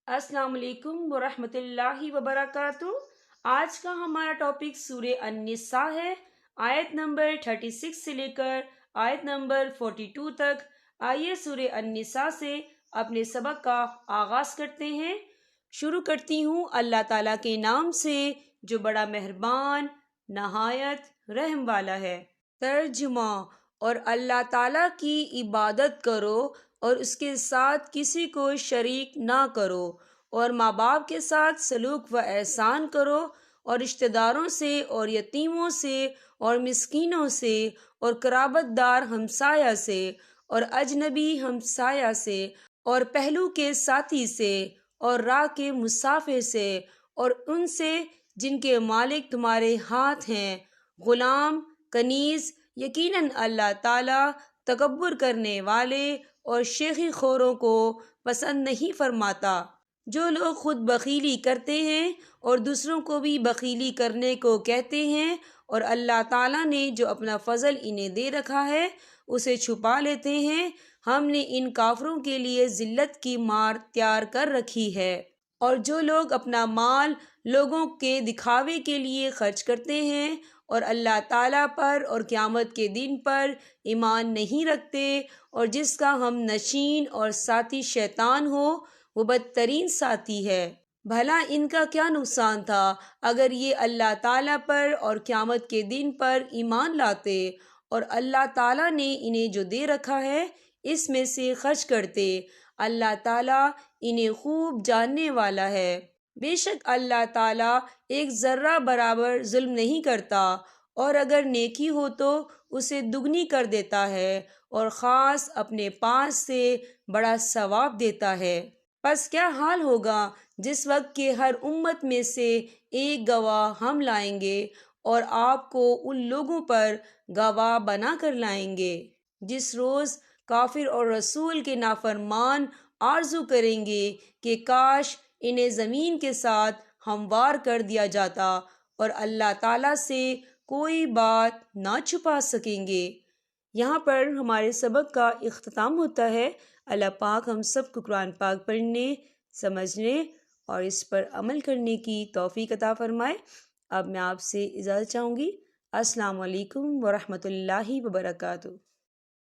السلام علیکم ورحمۃ اللہ وبرکاتہ۔ آج کا ہمارا ٹاپک سورہ النساء ہے، آیت نمبر 36 سے لے کر آیت نمبر 42 تک۔ آئیے سورہ النساء سے اپنے سبق کا آغاز کرتے ہیں۔ شروع کرتی ہوں اللہ تعالیٰ کے نام سے جو بڑا مہربان نہایت رحم والا ہے۔ ترجمہ: اور اللہ تعالیٰ کی عبادت کرو اور اس کے ساتھ کسی کو شریک نہ کرو، اور ماں باپ کے ساتھ سلوک و احسان کرو، اور رشتہ داروں سے اور یتیموں سے اور مسکینوں سے اور قرابت دار ہمسایہ سے اور اجنبی ہمسایہ سے اور پہلو کے ساتھی سے اور راہ کے مسافر سے اور ان سے جن کے مالک تمہارے ہاتھ ہیں، غلام، کنیز۔ یقیناً اللہ تعالیٰ تکبر کرنے والے اور شیخی خوروں کو پسند نہیں فرماتا۔ جو لوگ خود بخیلی کرتے ہیں اور دوسروں کو بھی بخیلی کرنے کو کہتے ہیں، اور اللہ تعالیٰ نے جو اپنا فضل انہیں دے رکھا ہے اسے چھپا لیتے ہیں، ہم نے ان کافروں کے لیے ذلت کی مار تیار کر رکھی ہے۔ اور جو لوگ اپنا مال لوگوں کے دکھاوے کے لیے خرچ کرتے ہیں اور اللہ تعالیٰ پر اور قیامت کے دن پر ایمان نہیں رکھتے، اور جس کا ہم نشین اور ساتھی شیطان ہو، وہ بدترین ساتھی ہے۔ بھلا ان کا کیا نقصان تھا اگر یہ اللہ تعالیٰ پر اور قیامت کے دن پر ایمان لاتے اور اللہ تعالیٰ نے انہیں جو دے رکھا ہے اس میں سے خرچ کرتے۔ اللہ تعالیٰ انہیں خوب جاننے والا ہے۔ بے شک اللہ تعالیٰ ایک ذرہ برابر ظلم نہیں کرتا، اور اگر نیکی ہو تو اسے دگنی کر دیتا ہے، اور خاص اپنے پاس سے بڑا ثواب دیتا ہے۔ پس کیا حال ہوگا جس وقت کہ ہر امت میں سے ایک گواہ ہم لائیں گے، اور آپ کو ان لوگوں پر گواہ بنا کر لائیں گے۔ جس روز کافر اور رسول کے نافرمان آرزو کریں گے کہ کاش انہیں زمین کے ساتھ ہموار کر دیا جاتا، اور اللہ تعالیٰ سے کوئی بات نہ چھپا سکیں گے۔ یہاں پر ہمارے سبق کا اختتام ہوتا ہے۔ اللہ پاک ہم سب کو قرآن پاک پڑھنے، سمجھنے اور اس پر عمل کرنے کی توفیق عطا فرمائے۔ اب میں آپ سے اجازت چاہوں گی۔ السلام علیکم ورحمۃ اللہ وبرکاتہ۔